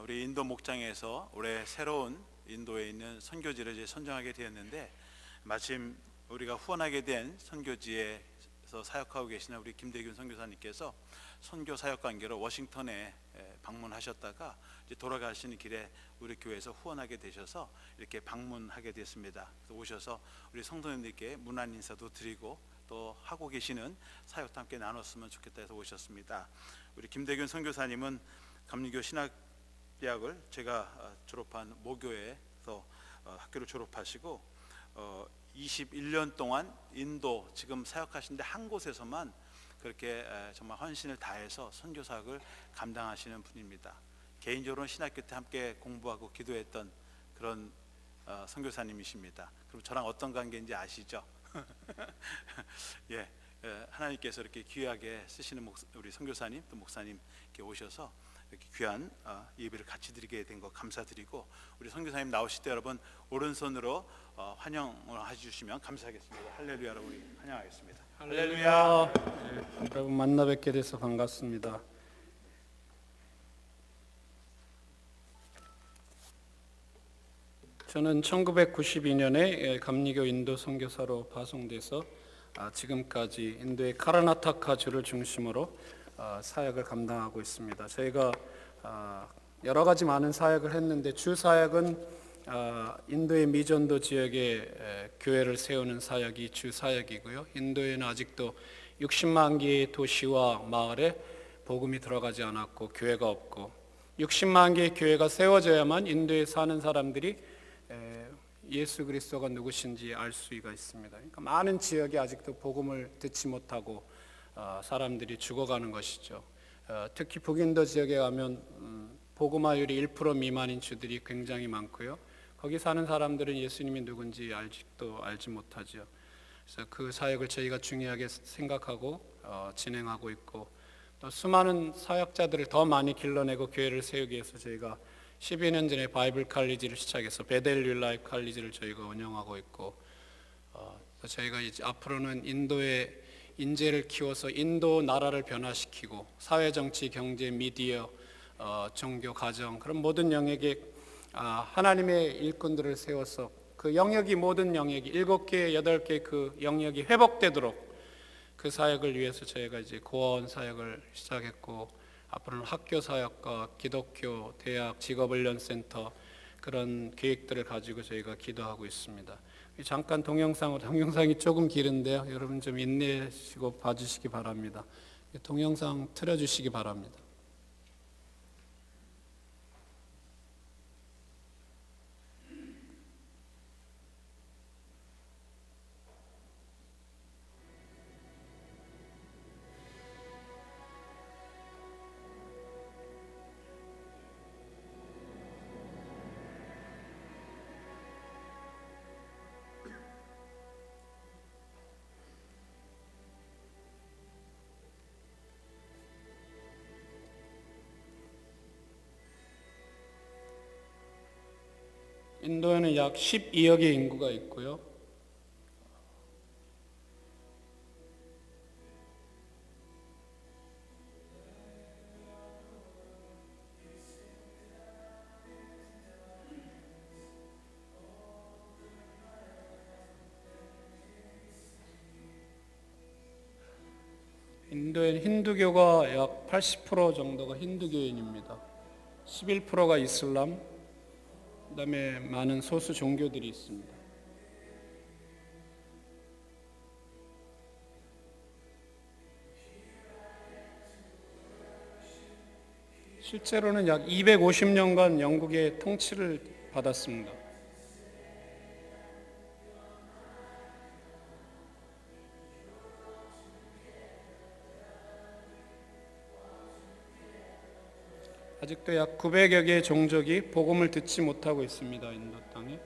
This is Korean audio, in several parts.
우리 인도 목장에서 올해 새로운 인도에 있는 선교지를 이제 선정하게 되었는데, 마침 우리가 후원하게 된 선교지에서 사역하고 계시는 우리 김대균 선교사님께서 선교 사역 관계로 워싱턴에 방문하셨다가 이제 돌아가시는 길에 우리 교회에서 후원하게 되셔서 이렇게 방문하게 됐습니다. 그래서 오셔서 우리 성도님들께 문안 인사도 드리고 또 하고 계시는 사역도 함께 나눴으면 좋겠다 해서 오셨습니다. 우리 김대균 선교사님은 감리교 신학대학을 제가 졸업한 모교에서 학교를 졸업하시고 21년 동안 인도 지금 사역하시는데 한 곳에서만 그렇게 정말 헌신을 다해서 선교 사역을 감당하시는 분입니다. 개인적으로는 신학교 때 함께 공부하고 기도했던 그런 선교사님이십니다. 그럼 저랑 어떤 관계인지 아시죠? 예, 하나님께서 이렇게 귀하게 쓰시는 우리 선교사님 또 목사님 이렇게 오셔서 이렇게 귀한 예배를 같이 드리게 된 거 감사드리고, 우리 선교사님 나오실 때 여러분 오른손으로 환영을 해주시면 감사하겠습니다. 할렐루야로 우리 환영하겠습니다. 할렐루야. 네, 여러분 만나 뵙게 돼서 반갑습니다. 저는 1992년에 감리교 인도 선교사로 파송돼서 지금까지 인도의 카라나타카 주를 중심으로 사역을 감당하고 있습니다. 저희가 여러 가지 많은 사역을 했는데 주 사역은 인도의 미전도 지역에 교회를 세우는 사역이 주 사역이고요. 인도에는 아직도 60만 개의 도시와 마을에 복음이 들어가지 않았고 교회가 없고, 60만 개의 교회가 세워져야만 인도에 사는 사람들이 예수 그리스도가 누구신지 알 수가 있습니다. 그러니까 많은 지역에 아직도 복음을 듣지 못하고 사람들이 죽어가는 것이죠. 특히 북인도 지역에 가면 복음화율이 1% 미만인 주들이 굉장히 많고요. 거기 사는 사람들은 예수님이 누군지 아직도 알지 못하죠. 그래서 그 사역을 저희가 중요하게 생각하고 진행하고 있고, 또 수많은 사역자들을 더 많이 길러내고 교회를 세우기 위해서 저희가 12년 전에 바이블 칼리지를 시작해서 베델 뉴 라이프 칼리지를 저희가 운영하고 있고, 저희가 이제 앞으로는 인도의 인재를 키워서 인도 나라를 변화시키고 사회, 정치, 경제, 미디어, 종교, 가정, 그런 모든 영역에 하나님의 일꾼들을 세워서 그 영역이 모든 영역이 7개, 8개 그 영역이 회복되도록 그 사역을 위해서 저희가 이제 고아원 사역을 시작했고, 앞으로는 학교 사역과 기독교, 대학, 직업훈련센터 그런 계획들을 가지고 저희가 기도하고 있습니다. 잠깐 동영상이 조금 길은데요. 여러분 좀 인내하시고 봐주시기 바랍니다. 동영상 틀어주시기 바랍니다. 인도에는 약 12억의 인구가 있고요. 인도엔 힌두교가 약 80% 정도가 힌두교인입니다. 11%가 이슬람, 그다음에 많은 소수 종교들이 있습니다. 실제로는 약 250년간 영국의 통치를 받았습니다. 아직도 약 900여 개의 종족이 복음을 듣지 못하고 있습니다. 인도 땅에.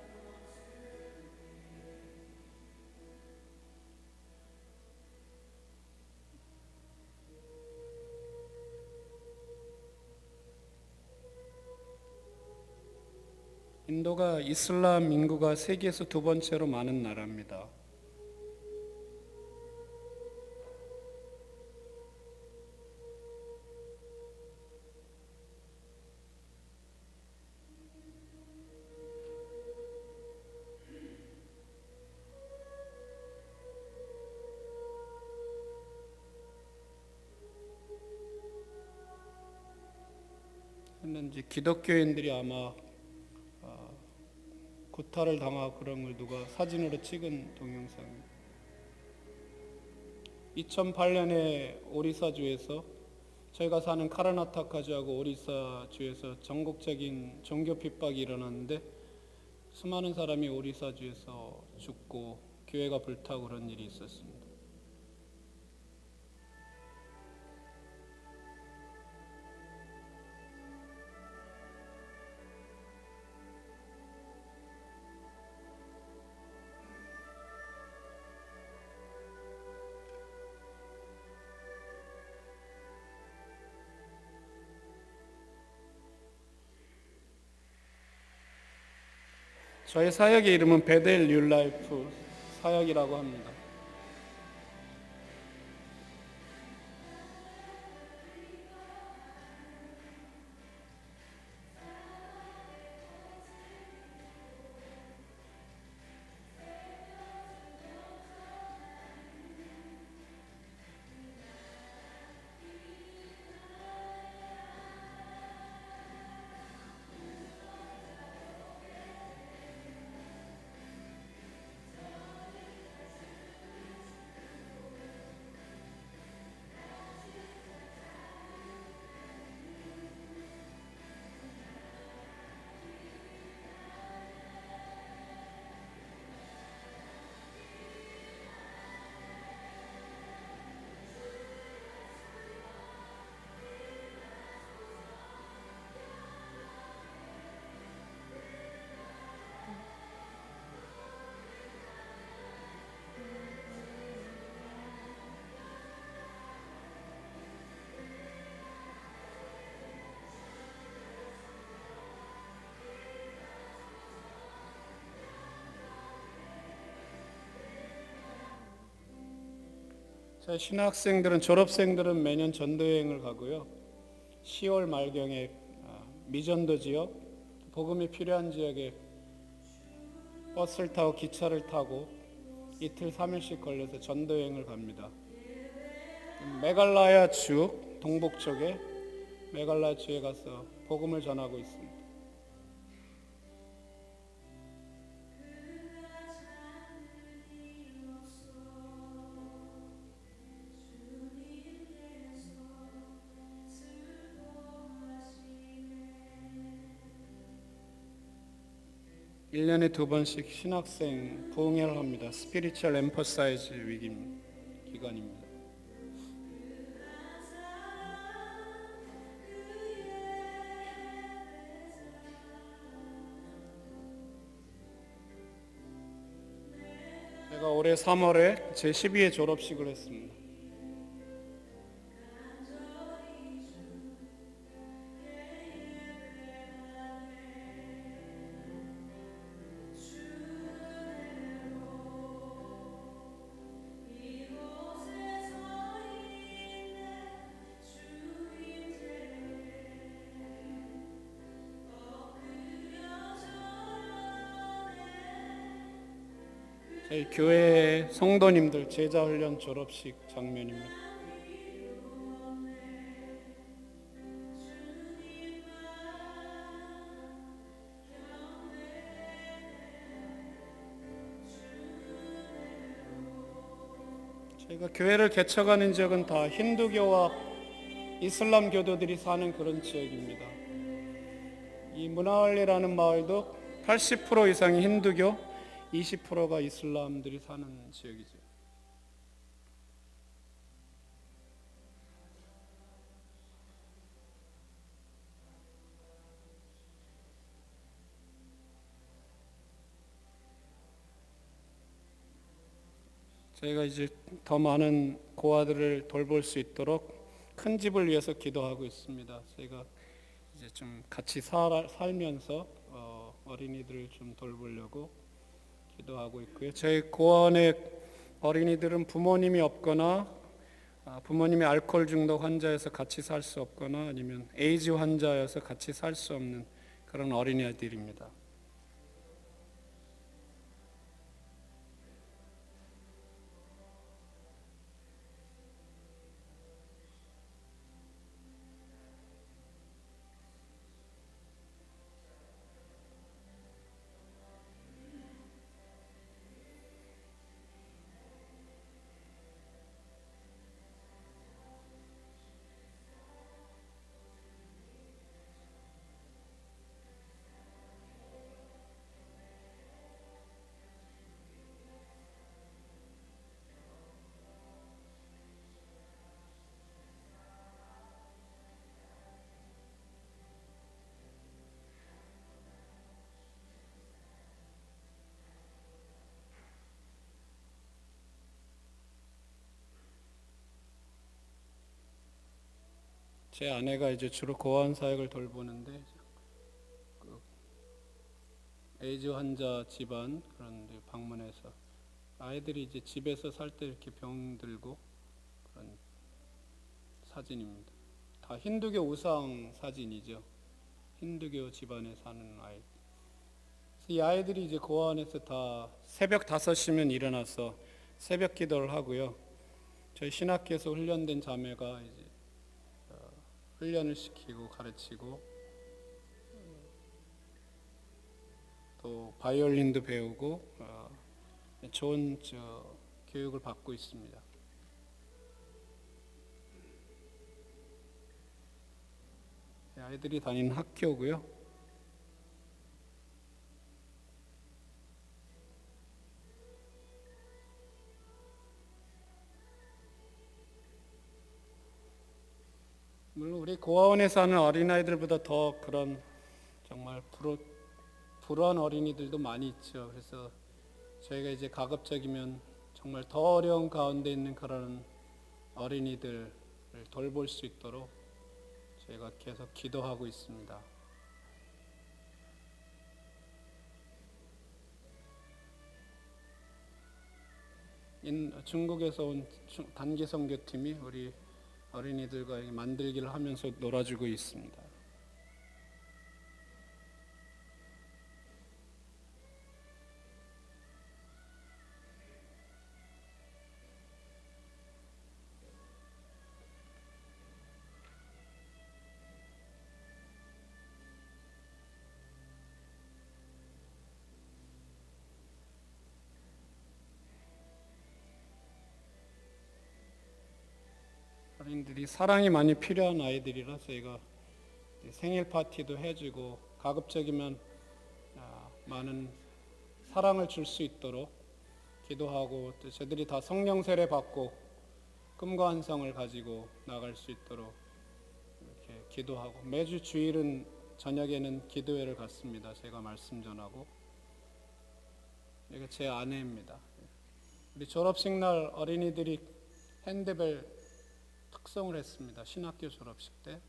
인도가 이슬람 인구가 세계에서 두 번째로 많은 나라입니다. 했는지 기독교인들이 아마 구타를 당하고 그런 걸 누가 사진으로 찍은 동영상입니다. 2008년에 오리사주에서 저희가 사는 카르나타카주하고 오리사주에서 전국적인 종교 핍박이 일어났는데 수많은 사람이 오리사주에서 죽고 교회가 불타고 그런 일이 있었습니다. 저희 사역의 이름은 베델 뉴라이프 사역이라고 합니다. 저희 신학생들은 졸업생들은 매년 전도여행을 가고요. 10월 말경에 미전도 지역, 복음이 필요한 지역에 버스를 타고 기차를 타고 이틀 3일씩 걸려서 전도여행을 갑니다. 메갈라야 주 동북 쪽에 메갈라야 주에 가서 복음을 전하고 있습니다. 일 년에 2번씩 신학생 부흥회를 합니다. 스피리추얼 엠퍼사이즈 기간입니다. 제가 올해 3월에 제 12회 졸업식을 했습니다. 저희 교회 성도님들 제자훈련 졸업식 장면입니다. 저희가 교회를 개척하는 지역은 다 힌두교와 이슬람 교도들이 사는 그런 지역입니다. 이 문화할리라는 마을도 80% 이상이 힌두교, 20%가 이슬람들이 사는 지역이죠. 저희가 이제 더 많은 고아들을 돌볼 수 있도록 큰 집을 위해서 기도하고 있습니다. 저희가 이제 좀 같이 살면서 어린이들을 좀 돌보려고 기도하고 있고요. 저희 고아원의 어린이들은 부모님이 없거나 부모님이 알코올 중독 환자여서 같이 살 수 없거나 아니면 에이즈 환자여서 같이 살 수 없는 그런 어린이들입니다. 제 아내가 이제 주로 고아원 사역을 돌보는데 그 에이즈 환자 집안 그런 데 방문해서 아이들이 이제 집에서 살 때 이렇게 병 들고 그런 사진입니다. 다 힌두교 우상 사진이죠. 힌두교 집안에 사는 아이. 이 아이들이 이제 고아원에서 다 새벽 5시면 일어나서 새벽 기도를 하고요. 저희 신학교에서 훈련된 자매가 이제 훈련을 시키고 가르치고 또 바이올린도 배우고 좋은 교육을 받고 있습니다. 아이들이 다니는 학교고요. 물론 우리 고아원에 사는 어린아이들보다 더 그런 정말 불우한 어린이들도 많이 있죠. 그래서 저희가 이제 가급적이면 정말 더 어려운 가운데 있는 그런 어린이들을 돌볼 수 있도록 저희가 계속 기도하고 있습니다. 중국에서 온 단기 선교팀이 우리 어린이들과 만들기를 하면서 놀아주고 있습니다. 어린이들이 사랑이 많이 필요한 아이들이라 저희가 생일 파티도 해주고 가급적이면 많은 사랑을 줄 수 있도록 기도하고 또 저들이 다 성령 세례 받고 꿈과 환상을 가지고 나갈 수 있도록 이렇게 기도하고 매주 주일은 저녁에는 기도회를 갖습니다. 제가 말씀 전하고 이게 제 아내입니다. 우리 졸업식 날 어린이들이 핸드벨 특송을 했습니다. 신학교 졸업식 때.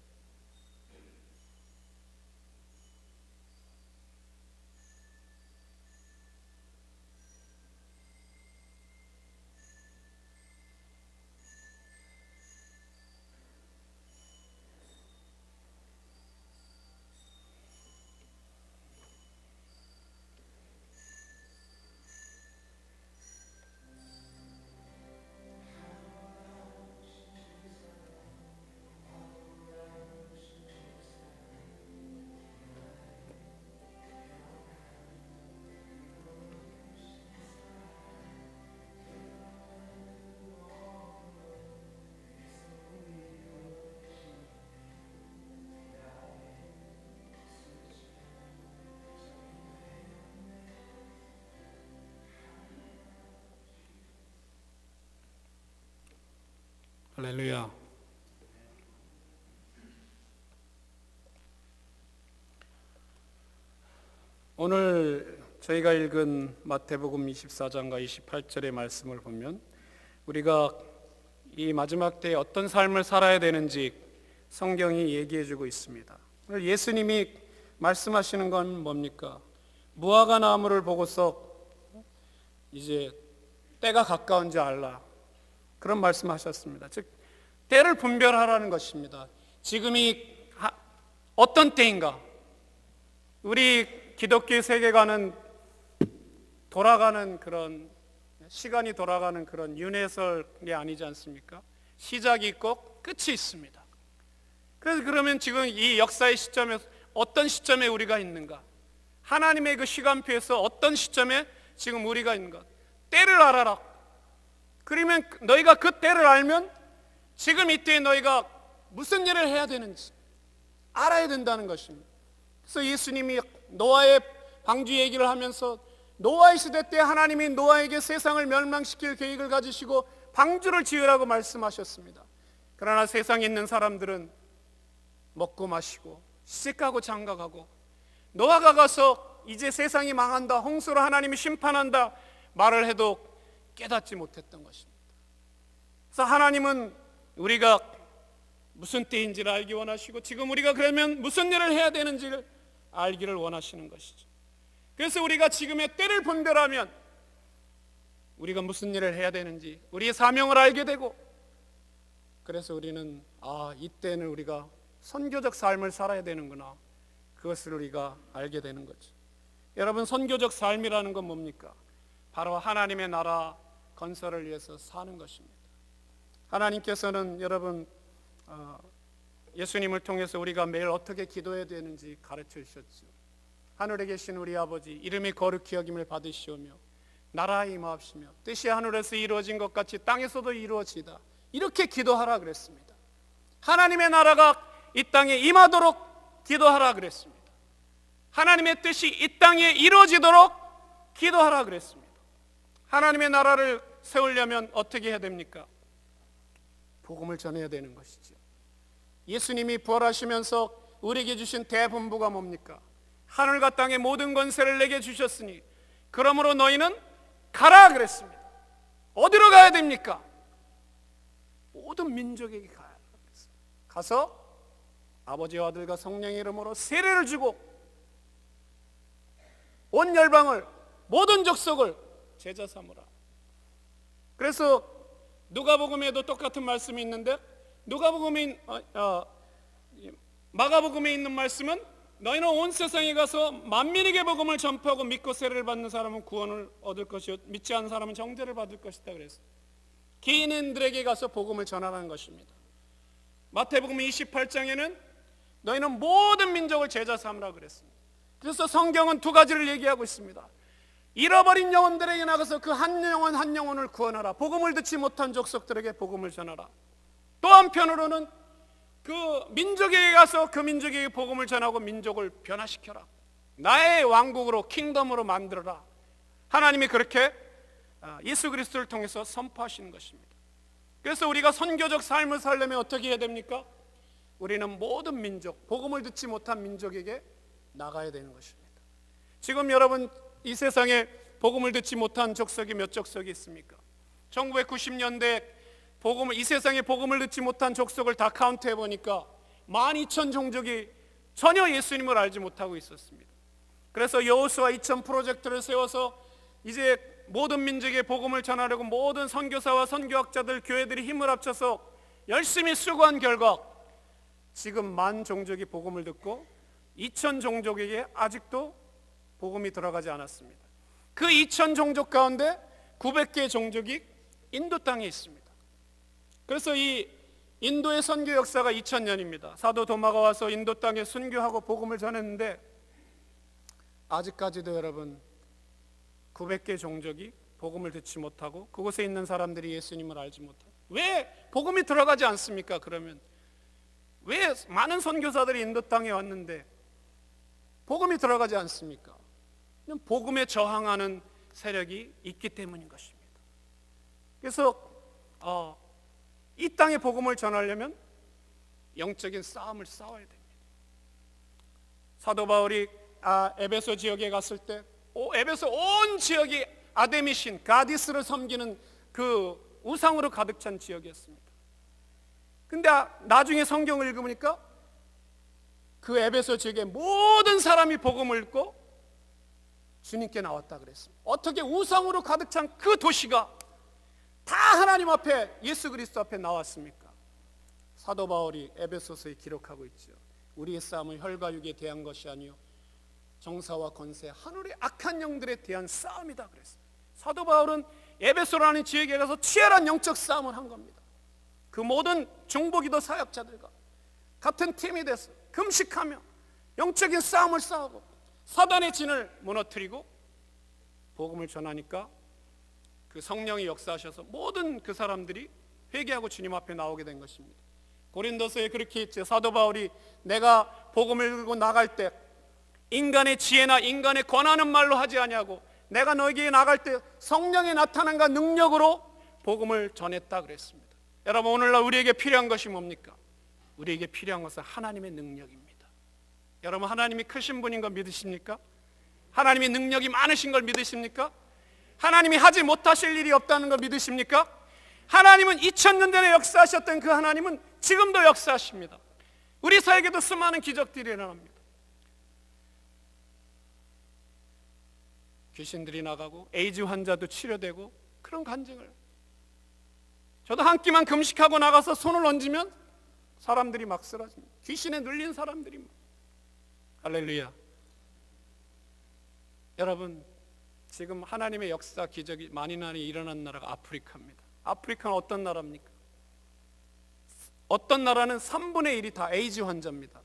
할렐루야. 오늘 저희가 읽은 마태복음 24장과 28절의 말씀을 보면 우리가 이 마지막 때에 어떤 삶을 살아야 되는지 성경이 얘기해 주고 있습니다. 예수님이 말씀하시는 건 뭡니까? 무화과 나무를 보고서 이제 때가 가까운지 알라, 그런 말씀하셨습니다. 즉 때를 분별하라는 것입니다. 지금이 어떤 때인가? 우리 기독교 세계관은 돌아가는 그런 시간이 돌아가는 그런 윤회설이 아니지 않습니까? 시작이 있고 끝이 있습니다. 그래서 그러면 지금 이 역사의 시점에 어떤 시점에 우리가 있는가? 하나님의 그 시간표에서 어떤 시점에 지금 우리가 있는가? 때를 알아라. 그러면 너희가 그 때를 알면 지금 이때에 너희가 무슨 일을 해야 되는지 알아야 된다는 것입니다. 그래서 예수님이 노아의 방주 얘기를 하면서 노아의 시대 때 하나님이 노아에게 세상을 멸망시킬 계획을 가지시고 방주를 지으라고 말씀하셨습니다. 그러나 세상에 있는 사람들은 먹고 마시고 시집가고 장가가고 노아가 가서 이제 세상이 망한다, 홍수로 하나님이 심판한다 말을 해도 깨닫지 못했던 것입니다. 그래서 하나님은 우리가 무슨 때인지를 알기 원하시고 지금 우리가 그러면 무슨 일을 해야 되는지를 알기를 원하시는 것이죠. 그래서 우리가 지금의 때를 분별하면 우리가 무슨 일을 해야 되는지 우리의 사명을 알게 되고, 그래서 우리는 이때는 우리가 선교적 삶을 살아야 되는구나, 그것을 우리가 알게 되는 거죠. 여러분, 선교적 삶이라는 건 뭡니까? 바로 하나님의 나라 건설을 위해서 사는 것입니다. 하나님께서는 여러분 예수님을 통해서 우리가 매일 어떻게 기도해야 되는지 가르쳐 주셨죠. 하늘에 계신 우리 아버지, 이름이 거룩히 여김을 받으시오며 나라에 임하옵시며 뜻이 하늘에서 이루어진 것 같이 땅에서도 이루어지다, 이렇게 기도하라 그랬습니다. 하나님의 나라가 이 땅에 임하도록 기도하라 그랬습니다. 하나님의 뜻이 이 땅에 이루어지도록 기도하라 그랬습니다. 하나님의 나라를 세우려면 어떻게 해야 됩니까? 복음을 전해야 되는 것이죠. 예수님이 부활하시면서 우리에게 주신 대분부가 뭡니까? 하늘과 땅의 모든 권세를 내게 주셨으니 그러므로 너희는 가라 그랬습니다. 어디로 가야 됩니까? 모든 민족에게 가야 그랬습니다. 가서 아버지와 아들과 성령의 이름으로 세례를 주고 온 열방을, 모든 족속을 제자 삼으라. 그래서 누가복음에도 똑같은 말씀이 있는데, 마가복음에 있는 말씀은 너희는 온 세상에 가서 만민에게 복음을 전파하고 믿고 세례를 받는 사람은 구원을 얻을 것이요 믿지 않는 사람은 정죄를 받을 것이다 그랬어요. 개인들에게 가서 복음을 전하라는 것입니다. 마태복음 28장에는 너희는 모든 민족을 제자 삼으라 그랬습니다. 그래서 성경은 두 가지를 얘기하고 있습니다. 잃어버린 영혼들에게 나가서 그 한 영혼 한 영혼을 구원하라. 복음을 듣지 못한 족속들에게 복음을 전하라. 또 한편으로는 그 민족에게 가서 그 민족에게 복음을 전하고 민족을 변화시켜라. 나의 왕국으로, 킹덤으로 만들어라. 하나님이 그렇게 예수 그리스도를 통해서 선포하시는 것입니다. 그래서 우리가 선교적 삶을 살려면 어떻게 해야 됩니까? 우리는 모든 민족, 복음을 듣지 못한 민족에게 나가야 되는 것입니다. 지금 여러분, 이 세상에 복음을 듣지 못한 족속이 몇 족속이 있습니까? 1990년대 이 세상에 복음을 듣지 못한 족속을 다 카운트해 보니까 12,000 종족이 전혀 예수님을 알지 못하고 있었습니다. 그래서 여호수아 2000 프로젝트를 세워서 이제 모든 민족에 복음을 전하려고 모든 선교사와 선교학자들, 교회들이 힘을 합쳐서 열심히 수고한 결과 지금 10,000 종족이 복음을 듣고 2,000 종족에게 아직도 복음이 들어가지 않았습니다. 그 2,000 종족 가운데 900개의 종족이 인도 땅에 있습니다. 그래서 이 인도의 선교 역사가 2000년입니다. 사도 도마가 와서 인도 땅에 순교하고 복음을 전했는데 아직까지도 여러분 900개 종족이 복음을 듣지 못하고 그곳에 있는 사람들이 예수님을 알지 못하고, 왜 복음이 들어가지 않습니까? 그러면 왜 많은 선교사들이 인도 땅에 왔는데 복음이 들어가지 않습니까? 복음에 저항하는 세력이 있기 때문인 것입니다. 그래서 이 땅에 복음을 전하려면 영적인 싸움을 싸워야 됩니다. 사도 바울이 에베소 지역에 갔을 때 에베소 온 지역이 아데미신, 가디스를 섬기는 그 우상으로 가득 찬 지역이었습니다. 근데 나중에 성경을 읽으니까 그 에베소 지역의 모든 사람이 복음을 읽고 주님께 나왔다 그랬습니다. 어떻게 우상으로 가득 찬 그 도시가 다 하나님 앞에, 예수 그리스도 앞에 나왔습니까? 사도 바울이 에베소서에 기록하고 있죠. 우리의 싸움은 혈과 육에 대한 것이 아니요 정사와 권세, 하늘의 악한 영들에 대한 싸움이다 그랬어요. 사도 바울은 에베소라는 지역에 가서 치열한 영적 싸움을 한 겁니다. 그 모든 중보기도 사역자들과 같은 팀이 돼서 금식하며 영적인 싸움을 싸우고 사단의 진을 무너뜨리고 복음을 전하니까 그 성령이 역사하셔서 모든 그 사람들이 회개하고 주님 앞에 나오게 된 것입니다. 고린도서에 그렇게 있죠. 사도 바울이 내가 복음을 들고 나갈 때 인간의 지혜나 인간의 권하는 말로 하지 아니하고 내가 너에게 나갈 때 성령의 나타남과 능력으로 복음을 전했다 그랬습니다. 여러분, 오늘날 우리에게 필요한 것이 뭡니까? 우리에게 필요한 것은 하나님의 능력입니다. 여러분, 하나님이 크신 분인 걸 믿으십니까? 하나님의 능력이 많으신 걸 믿으십니까? 하나님이 하지 못하실 일이 없다는 걸 믿으십니까? 하나님은 2000년 전에 역사하셨던 그 하나님은 지금도 역사하십니다. 우리 사회에도 수많은 기적들이 일어납니다. 귀신들이 나가고 에이즈 환자도 치료되고 그런 간증을, 저도 한 끼만 금식하고 나가서 손을 얹으면 사람들이 막 쓰러집니다. 귀신에 눌린 사람들이 막. 할렐루야. 여러분, 지금 하나님의 역사 기적이 많이 일어난 나라가 아프리카입니다. 아프리카는 어떤 나라입니까? 어떤 나라는 3분의 1이 다 에이즈 환자입니다.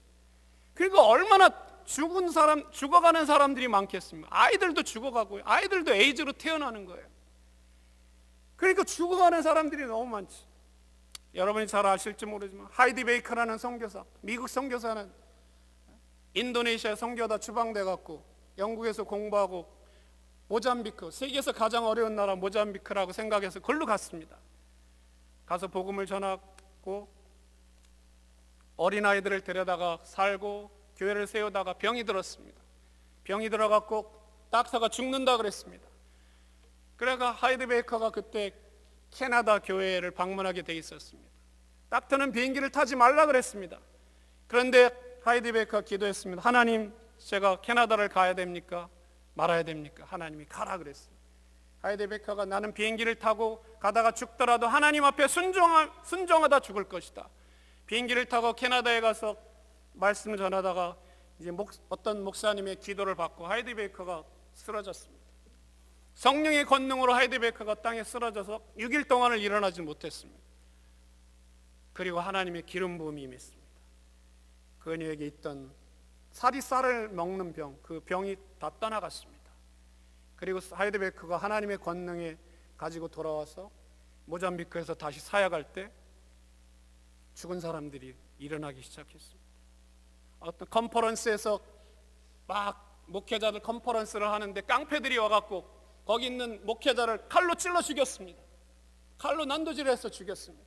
그리고 얼마나 죽어가는 사람들이 많겠습니까? 아이들도 죽어가고요. 아이들도 에이즈로 태어나는 거예요. 그러니까 죽어가는 사람들이 너무 많지. 여러분이 잘 아실지 모르지만 하이디 베이커라는 선교사, 미국 선교사는 인도네시아 선교하다 추방돼 갖고 영국에서 공부하고 모잠비크, 세계에서 가장 어려운 나라 모잠비크라고 생각해서 걸로 갔습니다. 가서 복음을 전하고 어린아이들을 데려다가 살고 교회를 세우다가 병이 들었습니다. 병이 들어갖고 닥터가 죽는다 그랬습니다. 그래가 하이디 베이커가 그때 캐나다 교회를 방문하게 돼 있었습니다. 닥터는 비행기를 타지 말라 그랬습니다. 그런데 하이디 베이커가 기도했습니다. 하나님, 제가 캐나다를 가야 됩니까? 말아야 됩니까? 하나님이 가라 그랬어요. 하이디 베이커가 나는 비행기를 타고 가다가 죽더라도 하나님 앞에 순종하다 죽을 것이다. 비행기를 타고 캐나다에 가서 말씀을 전하다가 이제 어떤 목사님의 기도를 받고 하이디 베이커가 쓰러졌습니다. 성령의 권능으로 하이디 베이커가 땅에 쓰러져서 6일 동안을 일어나지 못했습니다. 그리고 하나님의 기름 부음이 임했습니다. 그녀에게 있던 살이 쌀을 먹는 병, 그 병이 다 떠나갔습니다. 그리고 하이디 베이커가 하나님의 권능에 가지고 돌아와서 모잠비크에서 다시 사역할 때 죽은 사람들이 일어나기 시작했습니다. 어떤 컨퍼런스에서 막 목회자들 컨퍼런스를 하는데 깡패들이 와갖고 거기 있는 목회자를 칼로 찔러 죽였습니다. 칼로 난도질해서 죽였습니다.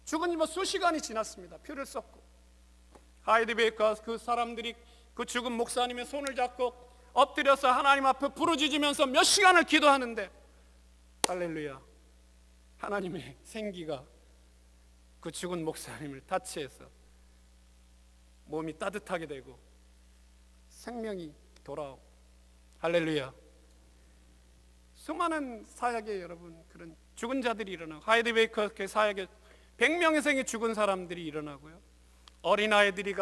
죽은 지 수시간이 지났습니다. 피를 쏟고. 하이디 베이커 그 사람들이 그 죽은 목사님의 손을 잡고 엎드려서 하나님 앞에 부르짖으면서 몇 시간을 기도하는데, 할렐루야, 하나님의 생기가 그 죽은 목사님을 타치해서 몸이 따뜻하게 되고 생명이 돌아오고, 할렐루야. 수많은 사역에 여러분 그런 죽은 자들이 일어나고, 하이디 베이커 그 사역에 100명 이상의 죽은 사람들이 일어나고요. 어린아이들이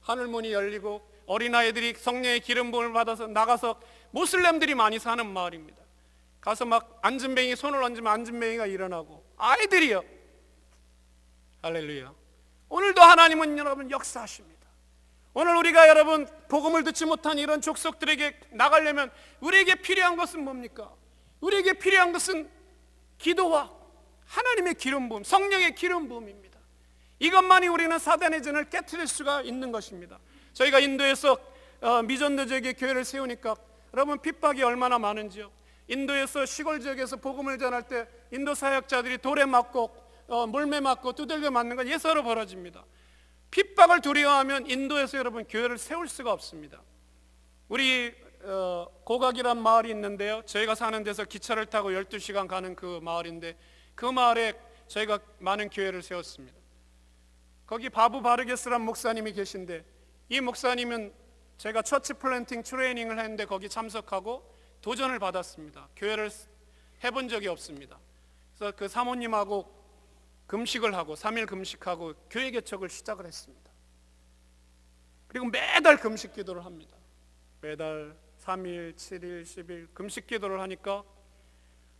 하늘문이 열리고 어린아이들이 성령의 기름 부음을 받아서 나가서 모슬렘들이 많이 사는 마을입니다. 가서 막 안진뱅이 손을 얹으면 안진뱅이가 일어나고, 아이들이요. 할렐루야. 오늘도 하나님은 여러분 역사하십니다. 오늘 우리가 여러분 복음을 듣지 못한 이런 족속들에게 나가려면 우리에게 필요한 것은 뭡니까? 우리에게 필요한 것은 기도와 하나님의 기름 부음, 성령의 기름 부음입니다. 이것만이 우리는 사단의 전을 깨트릴 수가 있는 것입니다. 저희가 인도에서 미전도 지역에 교회를 세우니까 여러분 핍박이 얼마나 많은지요. 인도에서 시골 지역에서 복음을 전할 때 인도 사역자들이 돌에 맞고 물매 맞고 두들겨 맞는 건 예사로 벌어집니다. 핍박을 두려워하면 인도에서 여러분 교회를 세울 수가 없습니다. 우리 고각이란 마을이 있는데요, 저희가 사는 데서 기차를 타고 12시간 가는 그 마을인데, 그 마을에 저희가 많은 교회를 세웠습니다. 거기 바부 바르게스란 목사님이 계신데, 이 목사님은 제가 처치 플랜팅 트레이닝을 했는데 거기 참석하고 도전을 받았습니다. 교회를 해본 적이 없습니다. 그래서 그 사모님하고 금식을 하고 3일 금식하고 교회 개척을 시작을 했습니다. 그리고 매달 금식 기도를 합니다. 매달 3일, 7일, 10일 금식 기도를 하니까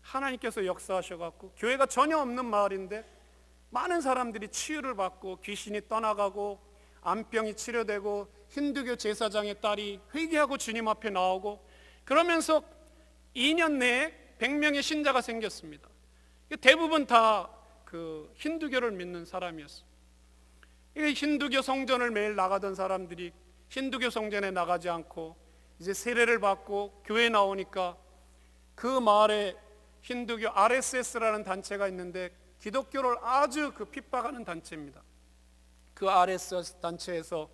하나님께서 역사하셔갖고 교회가 전혀 없는 마을인데 많은 사람들이 치유를 받고 귀신이 떠나가고 암병이 치료되고 힌두교 제사장의 딸이 회개하고 주님 앞에 나오고, 그러면서 2년 내에 100명의 신자가 생겼습니다. 대부분 다 그 힌두교를 믿는 사람이었어요. 힌두교 성전을 매일 나가던 사람들이 힌두교 성전에 나가지 않고 이제 세례를 받고 교회에 나오니까 그 마을에 힌두교 RSS라는 단체가 있는데 기독교를 아주 그 핍박하는 단체입니다. 그 RSS 단체에서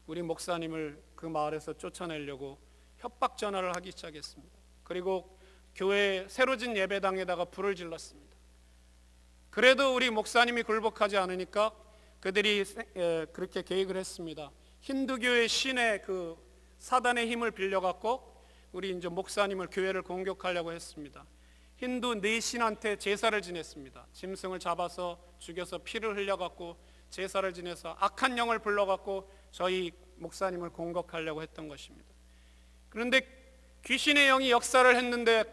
우리 목사님을 그 마을에서 쫓아내려고 협박 전화를 하기 시작했습니다. 그리고 교회 새로 진 예배당에다가 불을 질렀습니다. 그래도 우리 목사님이 굴복하지 않으니까 그들이 그렇게 계획을 했습니다. 힌두교의 신의 그 사단의 힘을 빌려갖고 우리 이제 목사님을, 교회를 공격하려고 했습니다. 힌두 네 신한테 제사를 지냈습니다. 짐승을 잡아서 죽여서 피를 흘려갖고 제사를 지내서 악한 영을 불러갖고 저희 목사님을 공격하려고 했던 것입니다. 그런데 귀신의 영이 역사를 했는데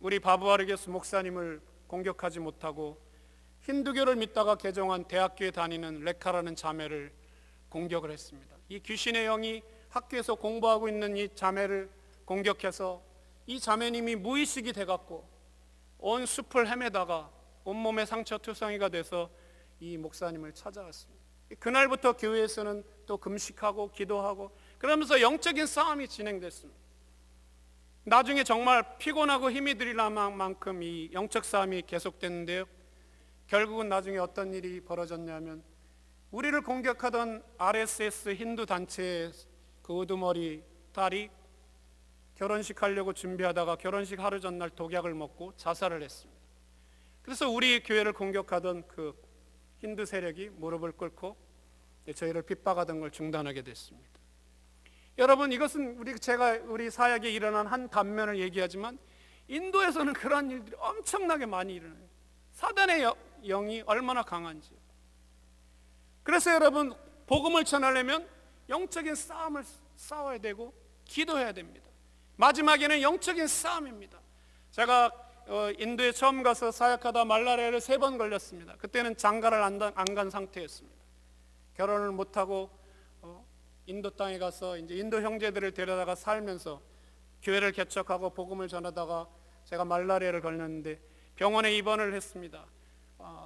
우리 바부아르게스 목사님을 공격하지 못하고 힌두교를 믿다가 개종한 대학교에 다니는 레카라는 자매를 공격을 했습니다. 이 귀신의 영이 학교에서 공부하고 있는 이 자매를 공격해서 이 자매님이 무의식이 돼갖고 온 숲을 헤매다가 온몸에 상처 투성이가 돼서 이 목사님을 찾아왔습니다. 그날부터 교회에서는 또 금식하고 기도하고 그러면서 영적인 싸움이 진행됐습니다. 나중에 정말 피곤하고 힘이 들릴 만큼 이 영적 싸움이 계속됐는데요, 결국은 나중에 어떤 일이 벌어졌냐면 우리를 공격하던 RSS 힌두 단체의 그 우두머리 딸이 결혼식 하려고 준비하다가 결혼식 하루 전날 독약을 먹고 자살을 했습니다. 그래서 우리 교회를 공격하던 그 힌두 세력이 무릎을 꿇고 저희를 핍박하던 걸 중단하게 됐습니다. 여러분, 이것은 우리 사역에 일어난 한 단면을 얘기하지만 인도에서는 그런 일들이 엄청나게 많이 일어나요. 사단의 영이 얼마나 강한지. 그래서 여러분, 복음을 전하려면 영적인 싸움을 싸워야 되고 기도해야 됩니다. 마지막에는 영적인 싸움입니다. 제가 인도에 처음 가서 사역하다 말라리아를 3번 걸렸습니다. 그때는 장가를 안 간 상태였습니다. 결혼을 못하고 인도 땅에 가서 이제 인도 형제들을 데려다가 살면서 교회를 개척하고 복음을 전하다가 제가 말라리아를 걸렸는데 병원에 입원을 했습니다.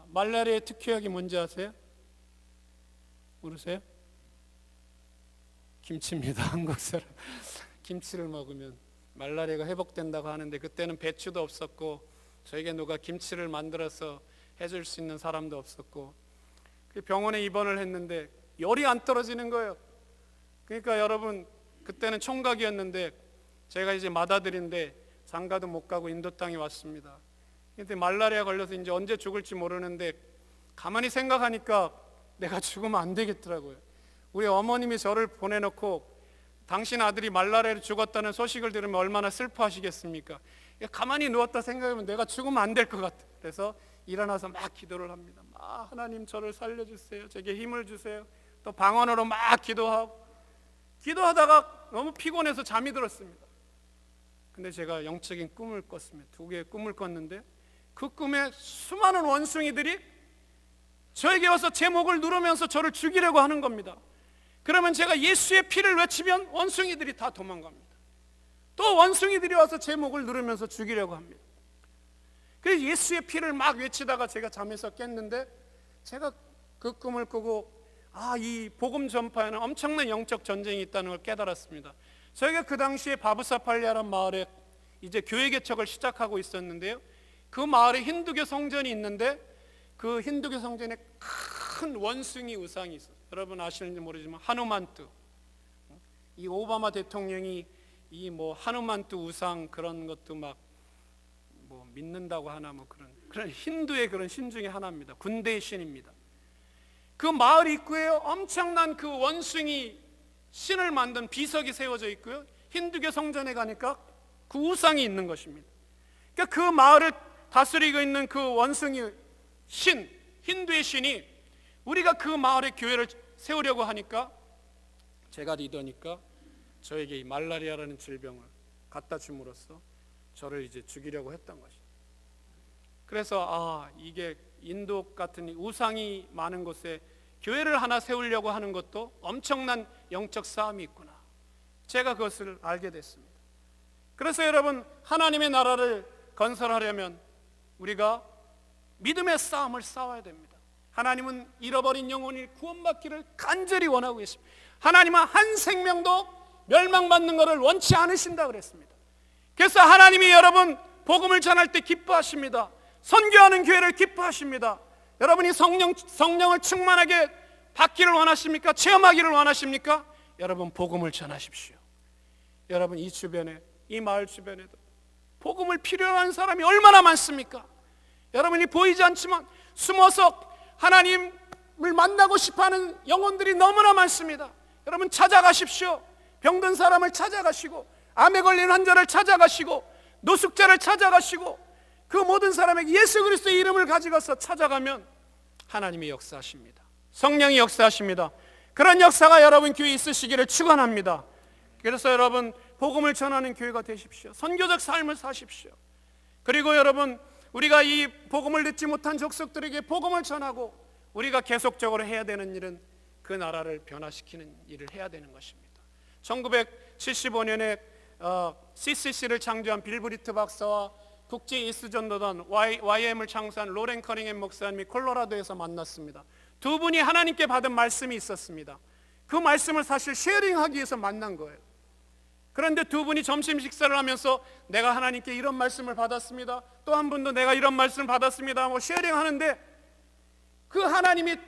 말라리아의 특효약이 뭔지 아세요? 모르세요? 김치입니다. 한국 사람 김치를 먹으면 말라리아가 회복된다고 하는데 그때는 배추도 없었고 저에게 누가 김치를 만들어서 해줄 수 있는 사람도 없었고 병원에 입원을 했는데 열이 안 떨어지는 거예요. 그러니까 여러분, 그때는 총각이었는데 제가 이제 맏아들인데 장가도 못 가고 인도 땅에 왔습니다. 근데 말라리아 걸려서 이제 언제 죽을지 모르는데 가만히 생각하니까 내가 죽으면 안 되겠더라고요. 우리 어머님이 저를 보내놓고 당신 아들이 말라리아로 죽었다는 소식을 들으면 얼마나 슬퍼하시겠습니까? 가만히 누웠다 생각하면 내가 죽으면 안 될 것 같아. 그래서 일어나서 막 기도를 합니다. 막 하나님 저를 살려주세요. 제게 힘을 주세요. 또 방언으로 막 기도하다가 너무 피곤해서 잠이 들었습니다. 근데 제가 영적인 꿈을 꿨습니다. 2개의 꿈을 꿨는데 그 꿈에 수많은 원숭이들이 저에게 와서 제 목을 누르면서 저를 죽이려고 하는 겁니다. 그러면 제가 예수의 피를 외치면 원숭이들이 다 도망갑니다. 또 원숭이들이 와서 제 목을 누르면서 죽이려고 합니다. 그래서 예수의 피를 막 외치다가 제가 잠에서 깼는데 제가 그 꿈을 꾸고 이 복음 전파에는 엄청난 영적 전쟁이 있다는 걸 깨달았습니다. 저희가 그 당시에 바부사팔리아라는 마을에 이제 교회 개척을 시작하고 있었는데요, 그 마을에 힌두교 성전이 있는데 그 힌두교 성전에 큰 원숭이 우상이 있어요. 여러분 아시는지 모르지만 하누만뚜, 이 오바마 대통령이 이 하누만뚜 우상 그런 것도 막 믿는다고 하나 그런 힌두의 그런 신 중에 하나입니다. 군대의 신입니다. 그 마을 입구에 엄청난 그 원숭이 신을 만든 비석이 세워져 있고요, 힌두교 성전에 가니까 그 우상이 있는 것입니다. 그러니까 그 마을을 다스리고 있는 그 원숭이 신, 힌두의 신이 우리가 그 마을에 교회를 세우려고 하니까 제가 리더니까 저에게 이 말라리아라는 질병을 갖다 줌으로써 저를 이제 죽이려고 했던 것입니다. 그래서 이게 인도 같은 우상이 많은 곳에 교회를 하나 세우려고 하는 것도 엄청난 영적 싸움이 있구나, 제가 그것을 알게 됐습니다. 그래서 여러분, 하나님의 나라를 건설하려면 우리가 믿음의 싸움을 싸워야 됩니다. 하나님은 잃어버린 영혼이 구원받기를 간절히 원하고 계십니다. 하나님은 한 생명도 멸망받는 것을 원치 않으신다 그랬습니다. 그래서 하나님이 여러분 복음을 전할 때 기뻐하십니다. 선교하는 교회를 기뻐하십니다. 여러분이 성령을 충만하게 받기를 원하십니까? 체험하기를 원하십니까? 여러분 복음을 전하십시오. 여러분 이 주변에, 이 마을 주변에도 복음을 필요로 하는 사람이 얼마나 많습니까? 여러분이 보이지 않지만 숨어서 하나님을 만나고 싶어하는 영혼들이 너무나 많습니다. 여러분 찾아가십시오. 병든 사람을 찾아가시고, 암에 걸린 환자를 찾아가시고, 노숙자를 찾아가시고, 그 모든 사람에게 예수 그리스도의 이름을 가져가서 찾아가면 하나님이 역사하십니다. 성령이 역사하십니다. 그런 역사가 여러분 교회에 있으시기를 축원합니다. 그래서 여러분 복음을 전하는 교회가 되십시오. 선교적 삶을 사십시오. 그리고 여러분 우리가 이 복음을 듣지 못한 족속들에게 복음을 전하고, 우리가 계속적으로 해야 되는 일은 그 나라를 변화시키는 일을 해야 되는 것입니다. 1975년에 CCC를 창조한 빌 브리트 박사와 국제 예수 전도단 YM을 창수한 로렌 커닝햄 목사님이 콜로라도에서 만났습니다. 두 분이 하나님께 받은 말씀이 있었습니다. 그 말씀을 사실 쉐어링하기 위해서 만난 거예요. 그런데 두 분이 점심 식사를 하면서 내가 하나님께 이런 말씀을 받았습니다, 또 한 분도 내가 이런 말씀을 받았습니다 하고 쉐어링하는데, 그 하나님이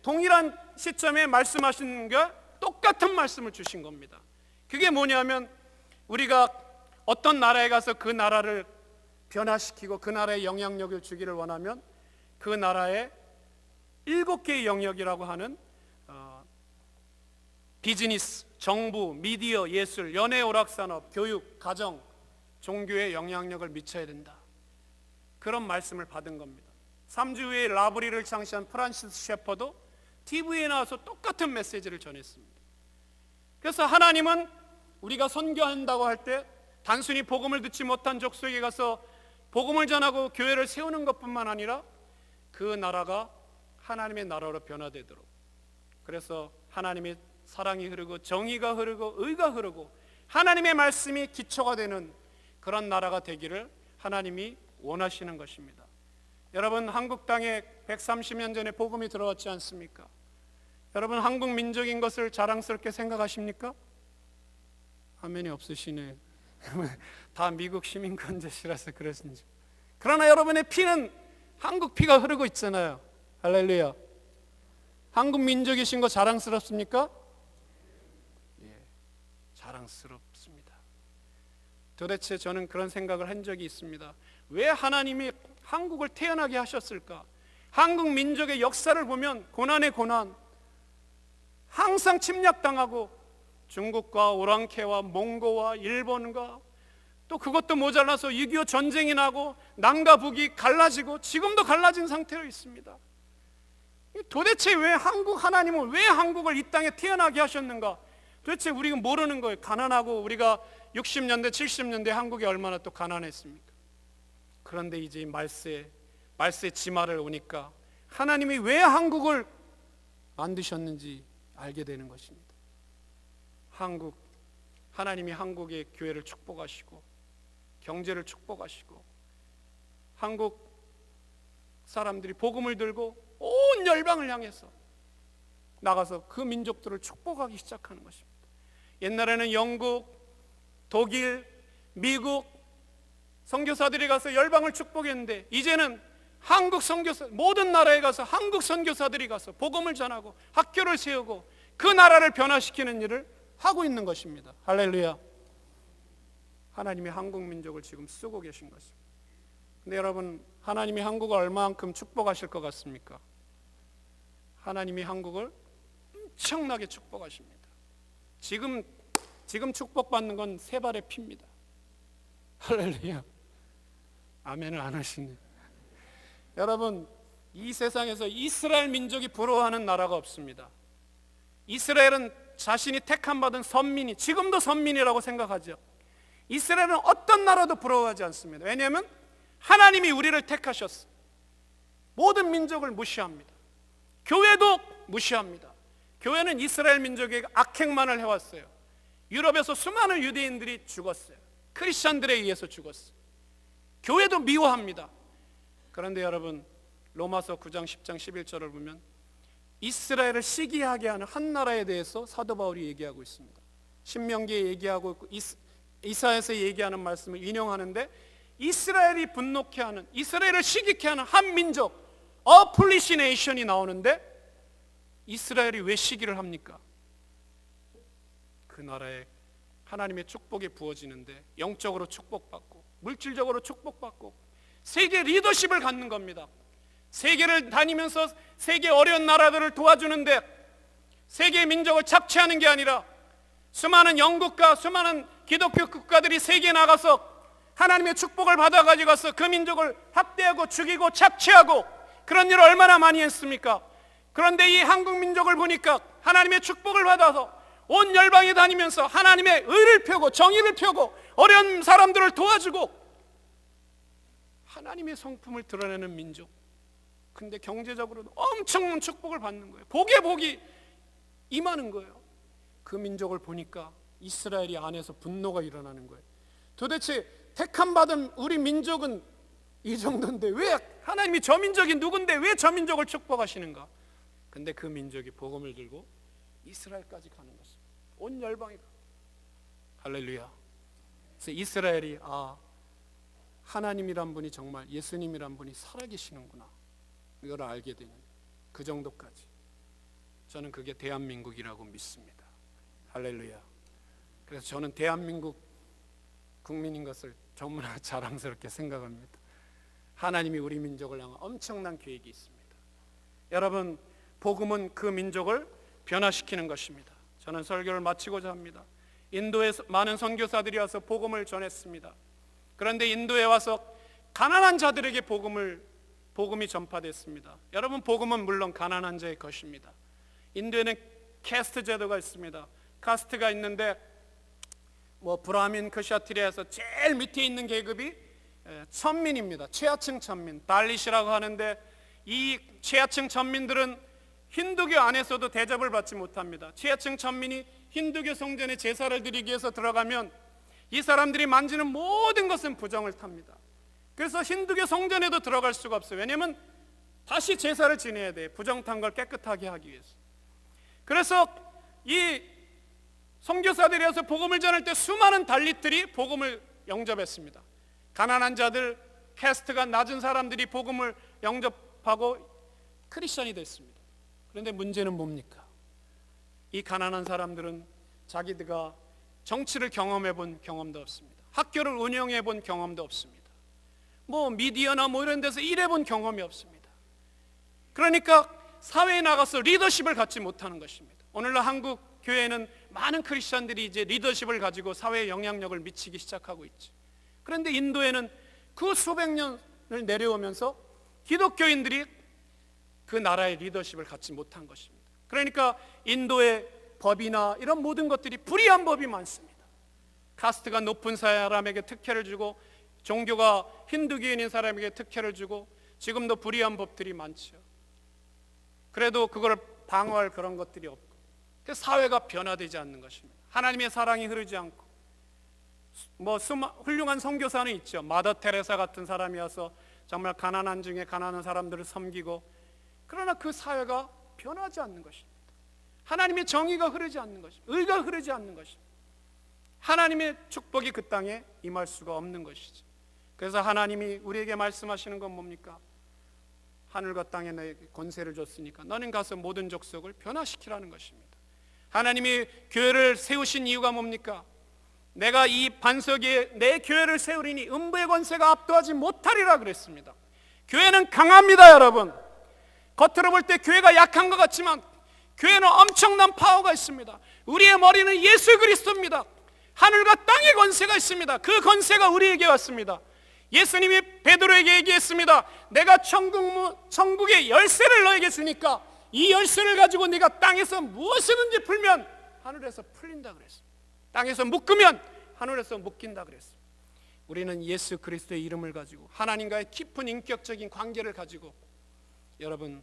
동일한 시점에 말씀하신 게 똑같은 말씀을 주신 겁니다. 그게 뭐냐면, 우리가 어떤 나라에 가서 그 나라를 변화시키고 그 나라에 영향력을 주기를 원하면 그 나라에 7개의 영역이라고 하는 비즈니스, 정부, 미디어, 예술, 연예, 오락산업, 교육, 가정, 종교에 영향력을 미쳐야 된다. 그런 말씀을 받은 겁니다. 3주 후에 라브리를 창시한 프란시스 셰퍼도 TV에 나와서 똑같은 메시지를 전했습니다. 그래서 하나님은 우리가 선교한다고 할 때 단순히 복음을 듣지 못한 족속에 가서 복음을 전하고 교회를 세우는 것뿐만 아니라 그 나라가 하나님의 나라로 변화되도록, 그래서 하나님의 사랑이 흐르고 정의가 흐르고 의가 흐르고 하나님의 말씀이 기초가 되는 그런 나라가 되기를 하나님이 원하시는 것입니다. 여러분, 한국 땅에 130년 전에 복음이 들어왔지 않습니까? 여러분, 한국 민족인 것을 자랑스럽게 생각하십니까? 아멘이 없으시네. 다 미국 시민권자시라서 그러신지. 그러나 여러분의 피는 한국 피가 흐르고 있잖아요. 할렐루야. 한국 민족이신 거 자랑스럽습니까? 예, 자랑스럽습니다. 도대체 저는 그런 생각을 한 적이 있습니다. 왜 하나님이 한국을 태어나게 하셨을까? 한국 민족의 역사를 보면 고난의 고난, 항상 침략당하고 중국과 오랑캐와 몽고와 일본과 또 그것도 모자라서 6.25 전쟁이 나고 남과 북이 갈라지고 지금도 갈라진 상태로 있습니다. 도대체 왜 하나님은 왜 한국을 이 땅에 태어나게 하셨는가? 도대체 우리가 모르는 거예요. 가난하고 우리가 60년대 70년대 한국이 얼마나 또 가난했습니까? 그런데 이제 말세 지말을 오니까 하나님이 왜 한국을 만드셨는지 알게 되는 것입니다. 하나님이 한국의 교회를 축복하시고 경제를 축복하시고 한국 사람들이 복음을 들고 온 열방을 향해서 나가서 그 민족들을 축복하기 시작하는 것입니다. 옛날에는 영국, 독일, 미국 선교사들이 가서 열방을 축복했는데 이제는 한국 선교사, 모든 나라에 가서 한국 선교사들이 가서 복음을 전하고 학교를 세우고 그 나라를 변화시키는 일을 하고 있는 것입니다. 할렐루야. 하나님이 한국 민족을 지금 쓰고 계신 것입니다. 근데 여러분, 하나님이 한국을 얼마만큼 축복하실 것 같습니까? 하나님이 한국을 엄청나게 축복하십니다. 지금 축복받는 건 세 발의 피입니다. 할렐루야. 아멘을 안 하시네. 여러분, 이 세상에서 이스라엘 민족이 부러워하는 나라가 없습니다. 이스라엘은 자신이 택함받은 선민이, 지금도 선민이라고 생각하죠. 이스라엘은 어떤 나라도 부러워하지 않습니다. 왜냐하면 하나님이 우리를 택하셨어. 모든 민족을 무시합니다. 교회도 무시합니다. 교회는 이스라엘 민족에게 악행만을 해왔어요. 유럽에서 수많은 유대인들이 죽었어요. 크리스천들에 의해서 죽었어요. 교회도 미워합니다. 그런데 여러분, 로마서 9장 10장 11절을 보면 이스라엘을 시기하게 하는 한 나라에 대해서 사도 바울이 얘기하고 있습니다. 신명기에 얘기하고 이사야에서 얘기하는 말씀을 인용하는데, 이스라엘이 분노케 하는, 이스라엘을 시기케 하는 한 민족, A foolish nation이 나오는데 이스라엘이 왜 시기를 합니까? 그 나라에 하나님의 축복이 부어지는데 영적으로 축복받고 물질적으로 축복받고 세계 리더십을 갖는 겁니다. 세계를 다니면서 세계 어려운 나라들을 도와주는데 세계 민족을 착취하는 게 아니라 수많은 영국과 수많은 기독교 국가들이 세계에 나가서 하나님의 축복을 받아가지고 가서 그 민족을 학대하고 죽이고 착취하고 그런 일을 얼마나 많이 했습니까? 그런데 이 한국 민족을 보니까 하나님의 축복을 받아서 온 열방에 다니면서 하나님의 의를 펴고 정의를 펴고 어려운 사람들을 도와주고 하나님의 성품을 드러내는 민족. 근데 경제적으로도 엄청난 축복을 받는 거예요. 복이 임하는 거예요. 그 민족을 보니까 이스라엘이 안에서 분노가 일어나는 거예요. 도대체 택함 받은 우리 민족은 이 정도인데 왜 하나님이 저 민족이 누군데 왜 저 민족을 축복하시는가? 근데 그 민족이 복음을 들고 이스라엘까지 가는 것입니다. 온 열방이 가. 할렐루야. 그래서 이스라엘이 하나님이란 분이 정말 예수님이란 분이 살아계시는구나 이걸 알게 되는 그 정도까지. 저는 그게 대한민국이라고 믿습니다. 할렐루야. 그래서 저는 대한민국 국민인 것을 너무나 자랑스럽게 생각합니다. 하나님이 우리 민족을 향한 엄청난 계획이 있습니다. 여러분, 복음은 그 민족을 변화시키는 것입니다. 저는 설교를 마치고자 합니다. 인도에 많은 선교사들이 와서 복음을 전했습니다. 그런데 인도에 와서 가난한 자들에게 복음이 전파됐습니다. 여러분, 복음은 물론 가난한 자의 것입니다. 인도에는 캐스트 제도가 있습니다. 카스트가 있는데 브라민, 크샤트리아에서 제일 밑에 있는 계급이 천민입니다. 최하층 천민, 달리시라고 하는데 이 최하층 천민들은 힌두교 안에서도 대접을 받지 못합니다. 최하층 천민이 힌두교 성전에 제사를 드리기 위해서 들어가면 이 사람들이 만지는 모든 것은 부정을 탑니다. 그래서 힌두교 성전에도 들어갈 수가 없어요. 왜냐하면 다시 제사를 지내야 돼요. 부정 탄 걸 깨끗하게 하기 위해서. 그래서 이 선교사들이 와서 복음을 전할 때 수많은 달릿들이 복음을 영접했습니다. 가난한 자들, 캐스트가 낮은 사람들이 복음을 영접하고 크리스천이 됐습니다. 그런데 문제는 뭡니까? 이 가난한 사람들은 자기들가 정치를 경험해 본 경험도 없습니다. 학교를 운영해 본 경험도 없습니다. 미디어나 이런 데서 일해 본 경험이 없습니다. 그러니까 사회에 나가서 리더십을 갖지 못하는 것입니다. 오늘날 한국 교회는 많은 크리스천들이 이제 리더십을 가지고 사회에 영향력을 미치기 시작하고 있죠. 그런데 인도에는 그 수백 년을 내려오면서 기독교인들이 그 나라의 리더십을 갖지 못한 것입니다. 그러니까 인도의 법이나 이런 모든 것들이 불의한 법이 많습니다. 카스트가 높은 사람에게 특혜를 주고 종교가 힌두교인인 사람에게 특혜를 주고 지금도 불의한 법들이 많죠. 그래도 그걸 방어할 그런 것들이 없고 사회가 변화되지 않는 것입니다. 하나님의 사랑이 흐르지 않고 훌륭한 선교사는 있죠. 마더 테레사 같은 사람이 와서 정말 가난한 중에 가난한 사람들을 섬기고, 그러나 그 사회가 변하지 않는 것입니다. 하나님의 정의가 흐르지 않는 것입니다. 의가 흐르지 않는 것입니다. 하나님의 축복이 그 땅에 임할 수가 없는 것이죠. 그래서 하나님이 우리에게 말씀하시는 건 뭡니까? 하늘과 땅에 너에게 권세를 줬으니까 너는 가서 모든 족속을 변화시키라는 것입니다. 하나님이 교회를 세우신 이유가 뭡니까? 내가 이 반석에 내 교회를 세우리니 음부의 권세가 압도하지 못하리라 그랬습니다. 교회는 강합니다, 여러분. 겉으로 볼 때 교회가 약한 것 같지만 교회는 엄청난 파워가 있습니다. 우리의 머리는 예수 그리스도입니다. 하늘과 땅의 권세가 있습니다. 그 권세가 우리에게 왔습니다. 예수님이 베드로에게 얘기했습니다. 내가 천국의 열쇠를 너에게 주니까 이 열쇠를 가지고 네가 땅에서 무엇이든지 풀면 하늘에서 풀린다 그랬습니다. 땅에서 묶으면 하늘에서 묶인다 그랬습니다. 우리는 예수 그리스도의 이름을 가지고 하나님과의 깊은 인격적인 관계를 가지고 여러분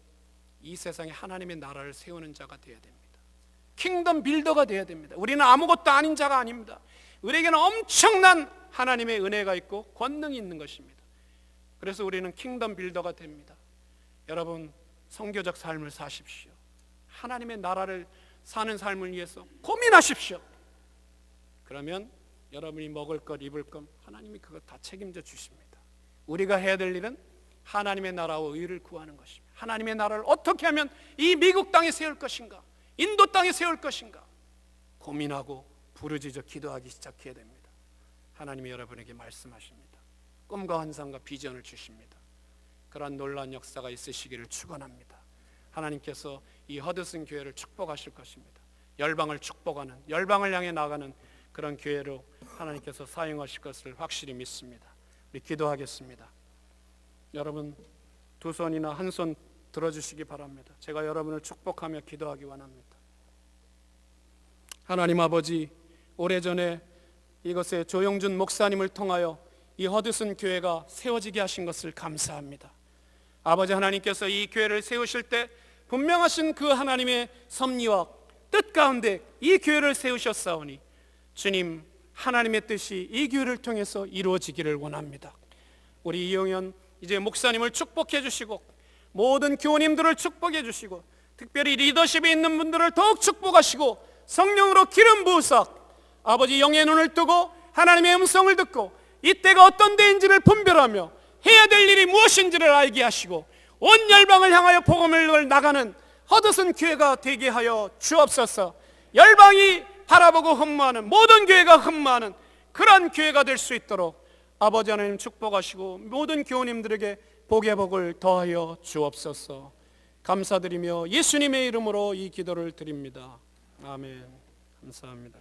이 세상에 하나님의 나라를 세우는 자가 되어야 됩니다. 킹덤 빌더가 되어야 됩니다. 우리는 아무것도 아닌 자가 아닙니다. 우리에게는 엄청난 하나님의 은혜가 있고 권능이 있는 것입니다. 그래서 우리는 킹덤 빌더가 됩니다. 여러분 선교적 삶을 사십시오. 하나님의 나라를 사는 삶을 위해서 고민하십시오. 그러면 여러분이 먹을 것 입을 것 하나님이 그거 다 책임져 주십니다. 우리가 해야 될 일은 하나님의 나라와 의를 구하는 것입니다. 하나님의 나라를 어떻게 하면 이 미국 땅에 세울 것인가, 인도 땅에 세울 것인가 고민하고 부르짖어 기도하기 시작해야 됩니다. 하나님이 여러분에게 말씀하십니다. 꿈과 환상과 비전을 주십니다. 그러한 놀라운 역사가 있으시기를 축원합니다. 하나님께서 이 허드슨 교회를 축복하실 것입니다. 열방을 축복하는, 열방을 향해 나가는 그런 교회로 하나님께서 사용하실 것을 확실히 믿습니다. 우리 기도하겠습니다. 여러분 두 손이나 한 손 들어주시기 바랍니다. 제가 여러분을 축복하며 기도하기 원합니다. 하나님 아버지, 오래전에 이것에 조영준 목사님을 통하여 이 허드슨 교회가 세워지게 하신 것을 감사합니다. 아버지 하나님께서 이 교회를 세우실 때 분명하신 그 하나님의 섭리와 뜻 가운데 이 교회를 세우셨사오니 주님, 하나님의 뜻이 이 교회를 통해서 이루어지기를 원합니다. 우리 이용현 이제 목사님을 축복해 주시고 모든 교우님들을 축복해 주시고 특별히 리더십에 있는 분들을 더욱 축복하시고 성령으로 기름 부으사 아버지 영의 눈을 뜨고 하나님의 음성을 듣고 이때가 어떤 때인지를 분별하며 해야 될 일이 무엇인지를 알게 하시고 온 열방을 향하여 복음을 나가는 허드슨 교회가 되게 하여 주옵소서. 열방이 바라보고 흠모하는, 모든 교회가 흠모하는 그런 교회가 될 수 있도록 아버지 하나님 축복하시고 모든 교우님들에게 복의 복을 더하여 주옵소서. 감사드리며 예수님의 이름으로 이 기도를 드립니다. 아멘. 감사합니다.